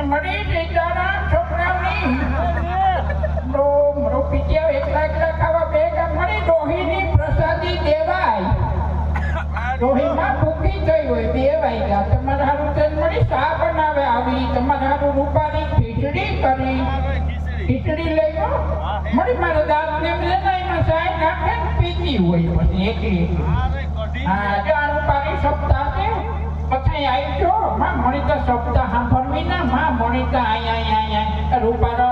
મળી બિચારા છોકરાઓની મારો પિત્યા એકલા ખાવા બેગા મળી ડોહીની પ્રસાદી દેવાય ડોહીમાં ભૂખી થઈ હોય બે વાગ્યા તમારે હારું તેલ મળી ચા બનાવે આવી તમારે હારું રૂપાની ખીચડી કરી ખીચડી લઈ ગયો મળી મારા દાંત ને એમાં ચાય નાખે પીતી હોય પછી એકલી હા જો આ રૂપાની સપ્તાહ છે પછી આવી જો માં મણી તો સપ્તાહ સાંભળવી ના માં મણી તો અહીંયા રૂપાનો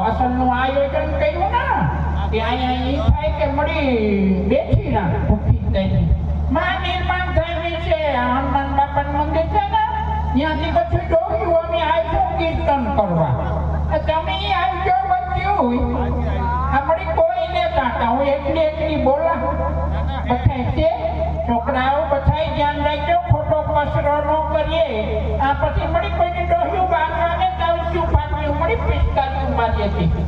અસલનું આયોજન કર્યું ના કે અહીંયા થાય કે મળી બેઠી ના ભૂખી થઈ માં નિર્માણ થયેલી છે હનુમાન બાપાનું મંદિર છે ને ત્યાંથી પછી ડોહ્યું અમે આવીશું કીર્તન કરવા તમે આવજો બચ્યું આપણી કોઈને કાંટા હું એકલી બોલા બધાય છે છોકરાઓ બધાય ધ્યાન રાખજો ખોટો કચરો ન કરીએ આ પછી મળી કોઈને ડોહ્યું બાંધવાને તાવશું પાણી મળી પિચકારી મારીએ હતી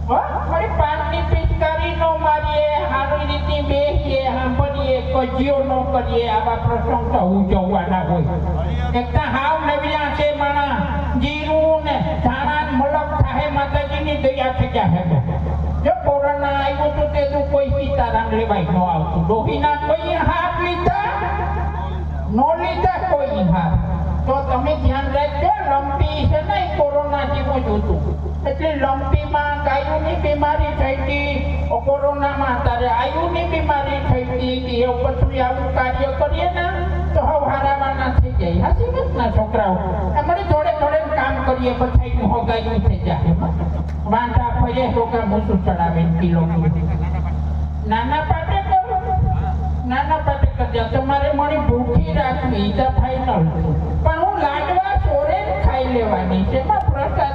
હો મળી પાનની પિચકારી ન મારીએ સારી રીતે બેસીએ સાંભળીએ કજિયો ન કરીએ આવા પ્રસંગ તો ઉજવવાના હોય એકતા હાવ નવ્યા છે માણા જીરું ને ધાણા મલક થાય માતાજીની દયા થઈ જાય જો કોરોના આવ્યો તો તે તો કોઈ સીતારામ લેવાય ન આવતું ડોહીના કોઈ હાથ લીધા નો લીધા કોઈ હાથ તો તમે ધ્યાન રાખજો લંપી છે ને કોરોના જેવું જ હતું એટલે લંપીમાં ગાયોની બીમારી થઈ હતી કોરોનામાં તારે આયુની બીમારી થઈ હતી એવું પછી આવું કાર્ય કરીએ ને તો હવે હારાવાના થઈ જાય હાસી વાત ના છોકરાઓ અમારે જોડે કામ કરીએ બધાયનું હોગાયું થઈ જાય વાંઢા ફરે રોકા મૂસું ચડાવે કિલો નાના પાટે કરો નાના પાટે કરજો તમારે મળી ભૂખી રાખવી તો ફાઈનલ પણ હું લાડવા ચોરે ખાઈ લેવાની છે એમાં પ્રસાદ